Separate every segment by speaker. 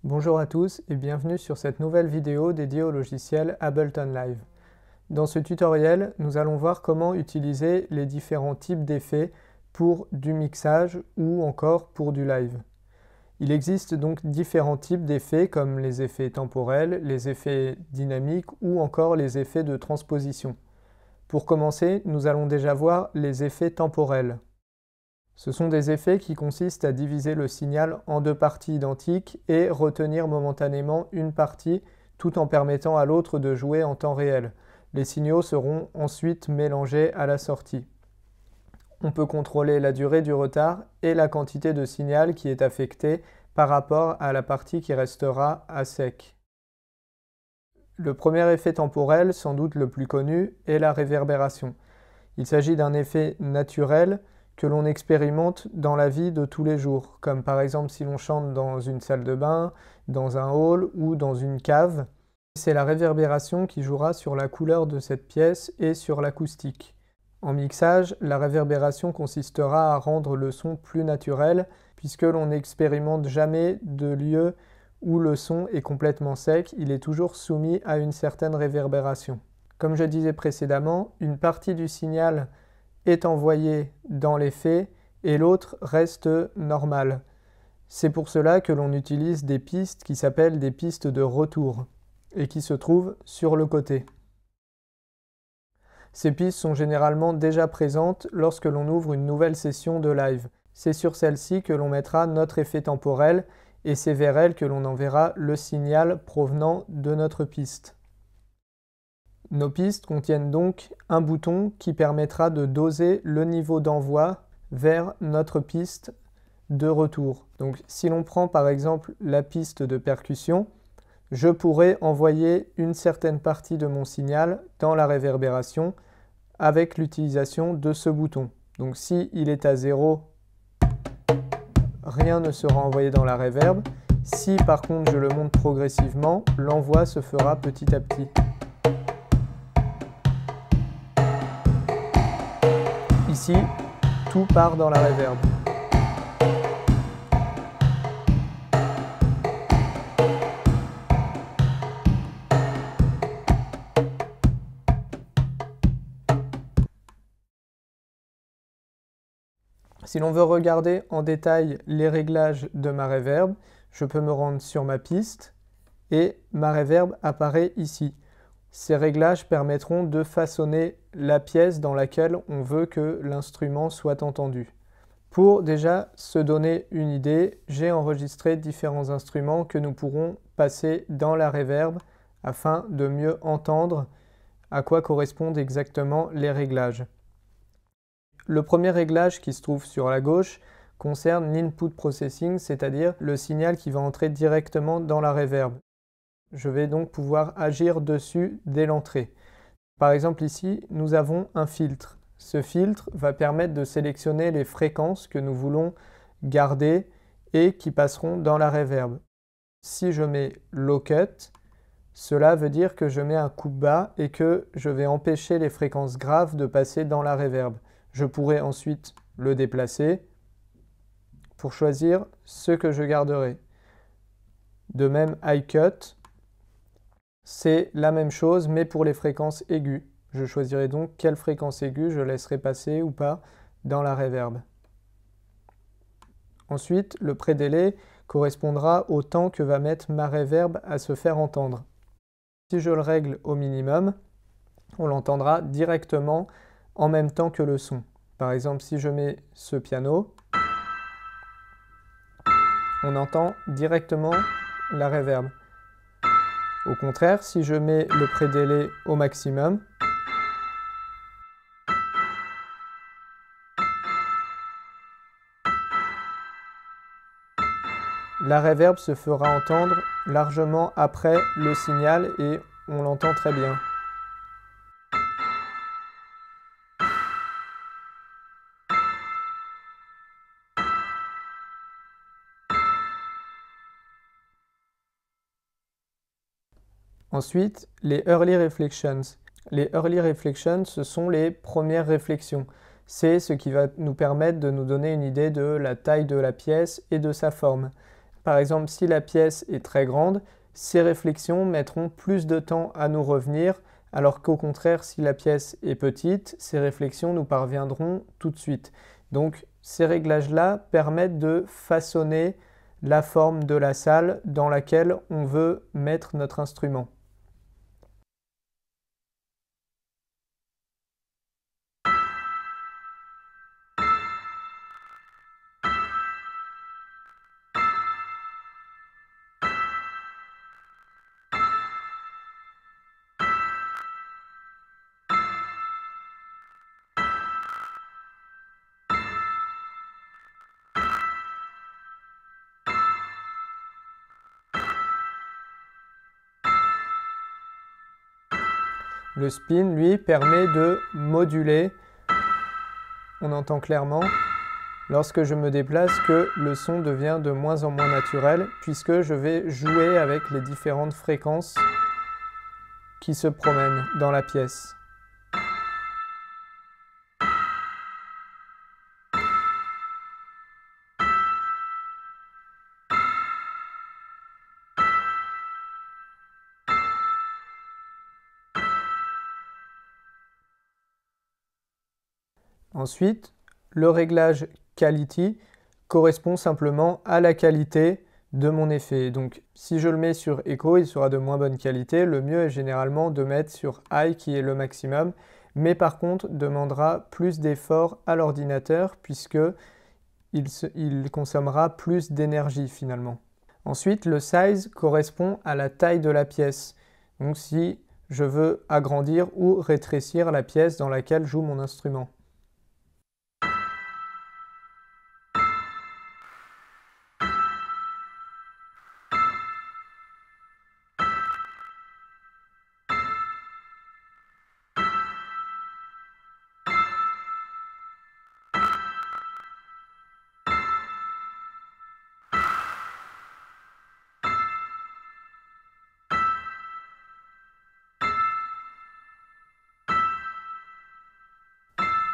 Speaker 1: Bonjour à tous et bienvenue sur cette nouvelle vidéo dédiée au logiciel Ableton Live. Dans ce tutoriel, nous allons voir comment utiliser les différents types d'effets pour du mixage ou encore pour du live. Il existe donc différents types d'effets comme les effets temporels, les effets dynamiques ou encore les effets de transposition. Pour commencer, nous allons déjà voir les effets temporels. Ce sont des effets qui consistent à diviser le signal en deux parties identiques et retenir momentanément une partie tout en permettant à l'autre de jouer en temps réel. Les signaux seront ensuite mélangés à la sortie. On peut contrôler la durée du retard et la quantité de signal qui est affectée par rapport à la partie qui restera à sec. Le premier effet temporel, sans doute le plus connu, est la réverbération. Il s'agit d'un effet naturel que l'on expérimente dans la vie de tous les jours, comme par exemple si l'on chante dans une salle de bain, dans un hall ou dans une cave. C'est la réverbération qui jouera sur la couleur de cette pièce et sur l'acoustique. En mixage, la réverbération consistera à rendre le son plus naturel, puisque l'on n'expérimente jamais de lieu où le son est complètement sec, il est toujours soumis à une certaine réverbération. Comme je disais précédemment, une partie du signal est envoyée dans l'effet et l'autre reste normale. C'est pour cela que l'on utilise des pistes qui s'appellent des pistes de retour et qui se trouvent sur le côté. Ces pistes sont généralement déjà présentes lorsque l'on ouvre une nouvelle session de live. C'est sur celle-ci que l'on mettra notre effet temporel et c'est vers elle que l'on enverra le signal provenant de notre piste. Nos pistes contiennent donc un bouton qui permettra de doser le niveau d'envoi vers notre piste de retour. Donc si l'on prend par exemple la piste de percussion, je pourrais envoyer une certaine partie de mon signal dans la réverbération avec l'utilisation de ce bouton. Donc si il est à 0, rien ne sera envoyé dans la réverb. Si par contre je le monte progressivement, l'envoi se fera petit à petit. Ici, tout part dans la réverb. Si l'on veut regarder en détail les réglages de ma réverb, je peux me rendre sur ma piste et ma réverb apparaît ici. Ces réglages permettront de façonner la pièce dans laquelle on veut que l'instrument soit entendu. Pour déjà se donner une idée, j'ai enregistré différents instruments que nous pourrons passer dans la réverb afin de mieux entendre à quoi correspondent exactement les réglages. Le premier réglage qui se trouve sur la gauche concerne l'input processing, c'est-à-dire le signal qui va entrer directement dans la réverb. Je vais donc pouvoir agir dessus dès l'entrée. Par exemple ici, nous avons un filtre. Ce filtre va permettre de sélectionner les fréquences que nous voulons garder et qui passeront dans la réverb. Si je mets low cut, cela veut dire que je mets un coupe bas et que je vais empêcher les fréquences graves de passer dans la réverb. Je pourrais ensuite le déplacer pour choisir ce que je garderai. De même, high cut, c'est la même chose, mais pour les fréquences aiguës. Je choisirai donc quelle fréquence aiguë je laisserai passer ou pas dans la réverb. Ensuite, le pré-délai correspondra au temps que va mettre ma réverb à se faire entendre. Si je le règle au minimum, on l'entendra directement en même temps que le son. Par exemple, si je mets ce piano, on entend directement la réverb. Au contraire, si je mets le pré-délai au maximum, la réverb se fera entendre largement après le signal et on l'entend très bien. Ensuite, les Early Reflections. Les early reflections, ce sont les premières réflexions. C'est ce qui va nous permettre de nous donner une idée de la taille de la pièce et de sa forme. Par exemple, si la pièce est très grande, ces réflexions mettront plus de temps à nous revenir, alors qu'au contraire, si la pièce est petite, ces réflexions nous parviendront tout de suite. Donc, ces réglages-là permettent de façonner la forme de la salle dans laquelle on veut mettre notre instrument. Le spin, lui, permet de moduler, on entend clairement, lorsque je me déplace, que le son devient de moins en moins naturel, puisque je vais jouer avec les différentes fréquences qui se promènent dans la pièce. Ensuite, le réglage Quality correspond simplement à la qualité de mon effet. Donc si je le mets sur Echo, il sera de moins bonne qualité. Le mieux est généralement de mettre sur High qui est le maximum, mais par contre demandera plus d'efforts à l'ordinateur puisque il consommera plus d'énergie finalement. Ensuite, le size correspond à la taille de la pièce. Donc si je veux agrandir ou rétrécir la pièce dans laquelle joue mon instrument.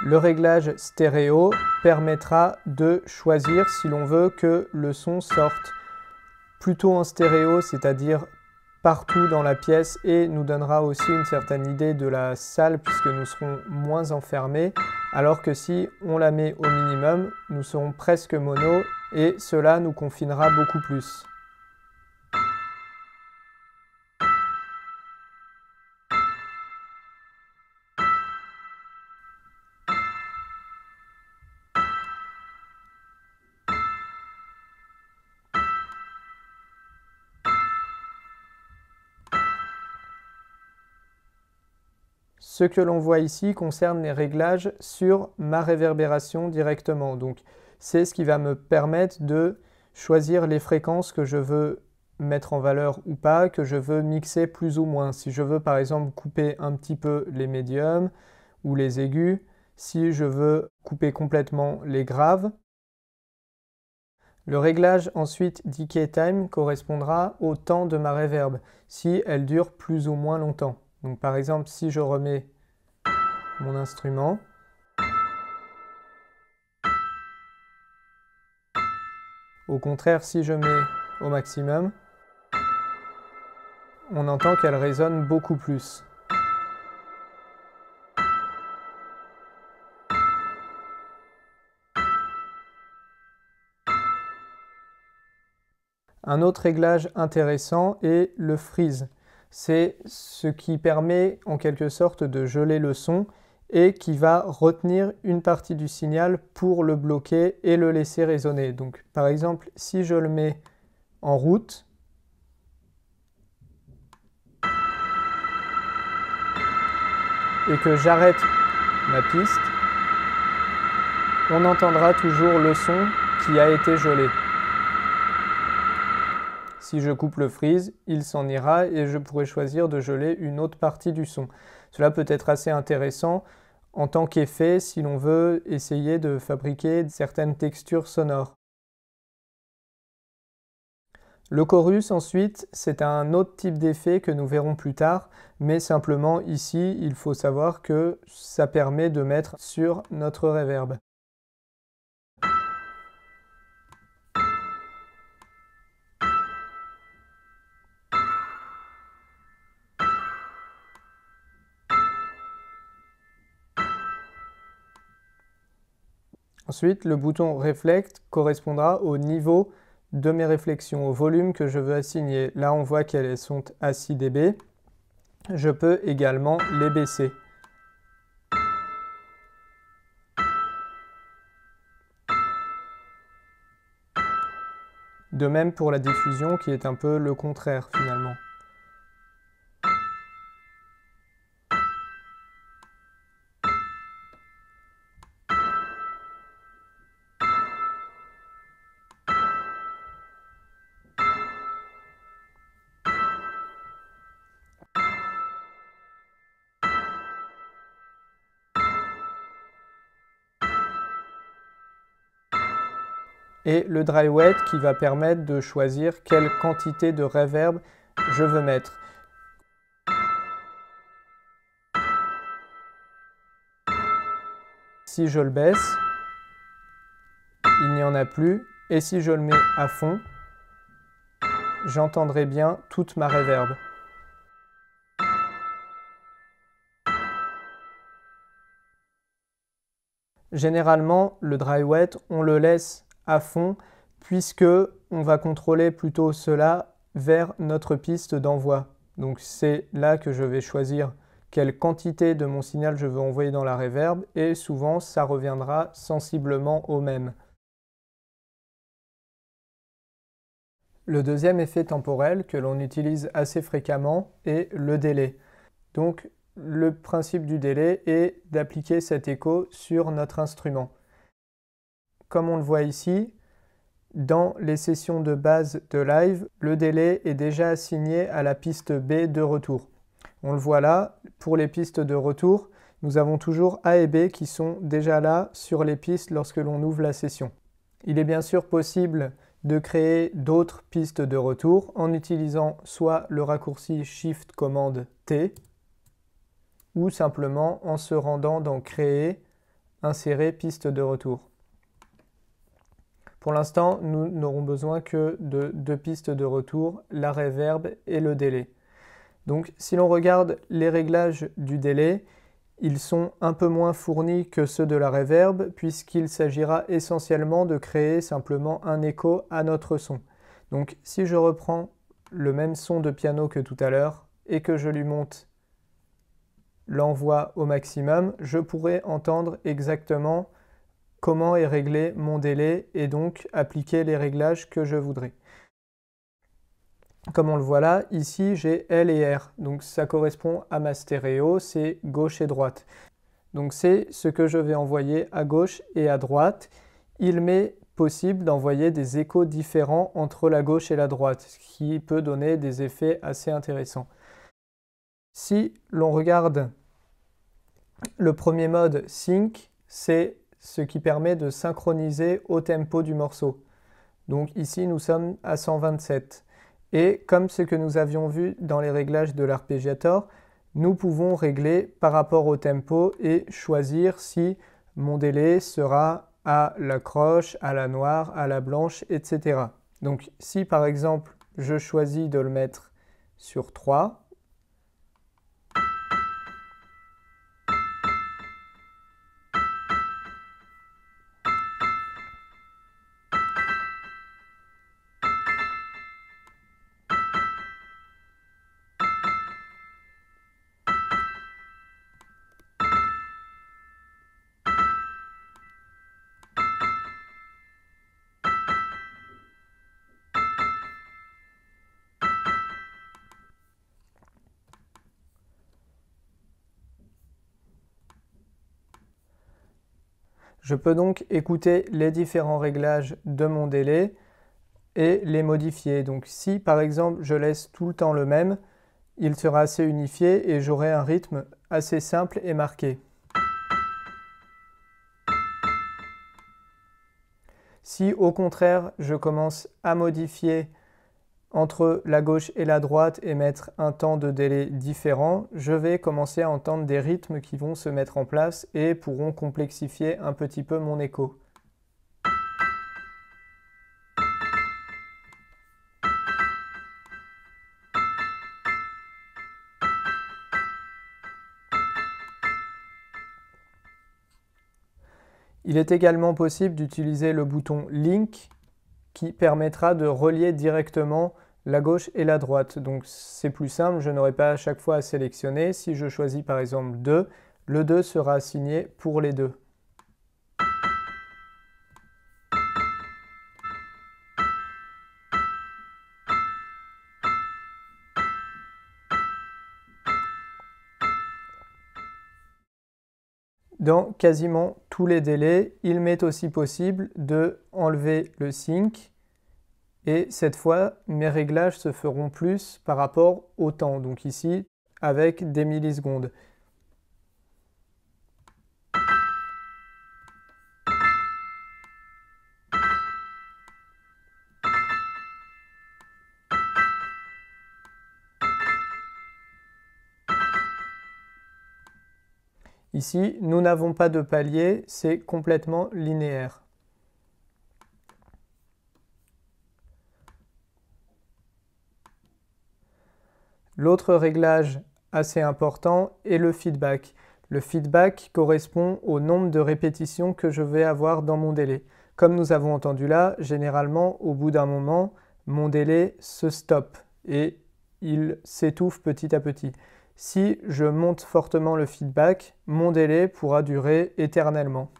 Speaker 1: Le réglage stéréo permettra de choisir si l'on veut que le son sorte plutôt en stéréo, c'est-à-dire partout dans la pièce, et nous donnera aussi une certaine idée de la salle puisque nous serons moins enfermés, alors que si on la met au minimum, nous serons presque mono et cela nous confinera beaucoup plus. Ce que l'on voit ici concerne les réglages sur ma réverbération directement. Donc, c'est ce qui va me permettre de choisir les fréquences que je veux mettre en valeur ou pas, que je veux mixer plus ou moins. Si je veux par exemple couper un petit peu les médiums ou les aigus, si je veux couper complètement les graves. Le réglage ensuite decay time correspondra au temps de ma reverb, si elle dure plus ou moins longtemps. Donc par exemple, si je remets mon instrument, au contraire, si je mets au maximum, on entend qu'elle résonne beaucoup plus. Un autre réglage intéressant est le freeze. C'est ce qui permet en quelque sorte de geler le son et qui va retenir une partie du signal pour le bloquer et le laisser résonner. Donc par exemple, si je le mets en route, et que j'arrête ma piste, on entendra toujours le son qui a été gelé. Si je coupe le freeze, il s'en ira et je pourrai choisir de geler une autre partie du son. Cela peut être assez intéressant en tant qu'effet si l'on veut essayer de fabriquer certaines textures sonores. Le chorus ensuite, c'est un autre type d'effet que nous verrons plus tard, mais simplement ici, il faut savoir que ça permet de mettre sur notre reverb. Ensuite, le bouton Reflect correspondra au niveau de mes réflexions, au volume que je veux assigner. Là, on voit qu'elles sont à 6 dB. Je peux également les baisser. De même pour la diffusion qui est un peu le contraire finalement. Et le dry wet qui va permettre de choisir quelle quantité de reverb je veux mettre. Si je le baisse, il n'y en a plus, et si je le mets à fond, j'entendrai bien toute ma reverb. Généralement, le dry wet, on le laisse à fond puisque on va contrôler plutôt cela vers notre piste d'envoi. Donc c'est là que je vais choisir quelle quantité de mon signal je veux envoyer dans la reverb et souvent ça reviendra sensiblement au même. Le deuxième effet temporel que l'on utilise assez fréquemment est le délai. Donc le principe du délai est d'appliquer cet écho sur notre instrument. Comme on le voit ici, dans les sessions de base de live, le délai est déjà assigné à la piste B de retour. On le voit là, pour les pistes de retour, nous avons toujours A et B qui sont déjà là sur les pistes lorsque l'on ouvre la session. Il est bien sûr possible de créer d'autres pistes de retour en utilisant soit le raccourci Shift Commande T, ou simplement en se rendant dans Créer, Insérer piste de retour. Pour l'instant, nous n'aurons besoin que de deux pistes de retour, la reverb et le délai. Donc si l'on regarde les réglages du délai, ils sont un peu moins fournis que ceux de la reverb puisqu'il s'agira essentiellement de créer simplement un écho à notre son. Donc si je reprends le même son de piano que tout à l'heure et que je lui monte l'envoi au maximum, je pourrais entendre exactement comment est réglé mon délai et donc appliquer les réglages que je voudrais. Comme on le voit là, ici j'ai L et R, donc ça correspond à ma stéréo, c'est gauche et droite. Donc c'est ce que je vais envoyer à gauche et à droite. Il m'est possible d'envoyer des échos différents entre la gauche et la droite, ce qui peut donner des effets assez intéressants. Si l'on regarde le premier mode Sync, c'est ce qui permet de synchroniser au tempo du morceau. Donc ici nous sommes à 127. Et comme ce que nous avions vu dans les réglages de l'arpégiator, nous pouvons régler par rapport au tempo et choisir si mon délai sera à la croche, à la noire, à la blanche, etc. Donc si par exemple je choisis de le mettre sur 3, je peux donc écouter les différents réglages de mon délai et les modifier. Donc si par exemple je laisse tout le temps le même, il sera assez unifié et j'aurai un rythme assez simple et marqué. Si au contraire je commence à modifier entre la gauche et la droite et mettre un temps de délai différent, je vais commencer à entendre des rythmes qui vont se mettre en place et pourront complexifier un petit peu mon écho. Il est également possible d'utiliser le bouton Link qui permettra de relier directement la gauche et la droite. Donc c'est plus simple, je n'aurai pas à chaque fois à sélectionner. Si je choisis par exemple 2, le 2 sera assigné pour les deux. Dans quasiment tous les délais, il m'est aussi possible de enlever le sync et cette fois, mes réglages se feront plus par rapport au temps, donc ici avec des millisecondes. Ici, nous n'avons pas de palier, c'est complètement linéaire. L'autre réglage assez important est le feedback. Le feedback correspond au nombre de répétitions que je vais avoir dans mon délai. Comme nous avons entendu là, généralement, au bout d'un moment, mon délai se stoppe et il s'étouffe petit à petit. Si je monte fortement le feedback, mon délai pourra durer éternellement.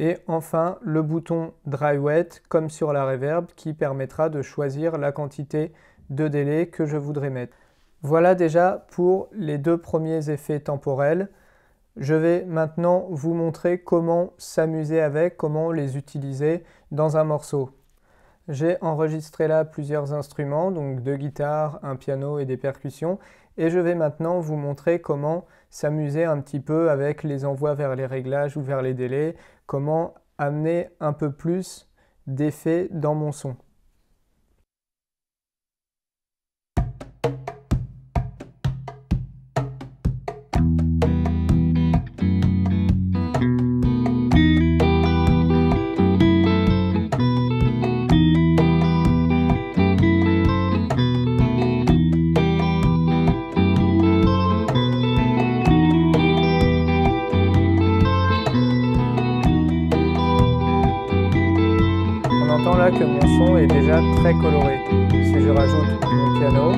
Speaker 1: Et enfin, le bouton Dry Wet, comme sur la reverb, qui permettra de choisir la quantité de délai que je voudrais mettre. Voilà déjà pour les deux premiers effets temporels. Je vais maintenant vous montrer comment s'amuser avec, comment les utiliser dans un morceau. J'ai enregistré là plusieurs instruments, donc deux guitares, un piano et des percussions, et je vais maintenant vous montrer comment s'amuser un petit peu avec les envois vers les réglages ou vers les délais, comment amener un peu plus d'effets dans mon son. On entend là que mon son est déjà très coloré. Si je rajoute mon piano,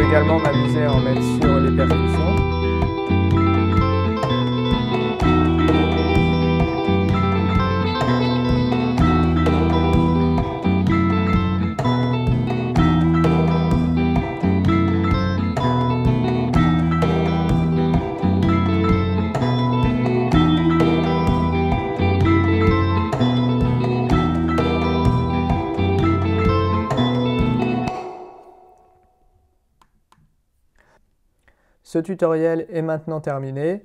Speaker 1: également m'amuser à en mettre sur les percussions. Ce tutoriel est maintenant terminé.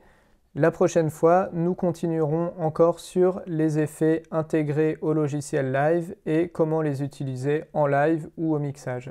Speaker 1: La prochaine fois, nous continuerons encore sur les effets intégrés au logiciel Live et comment les utiliser en live ou au mixage.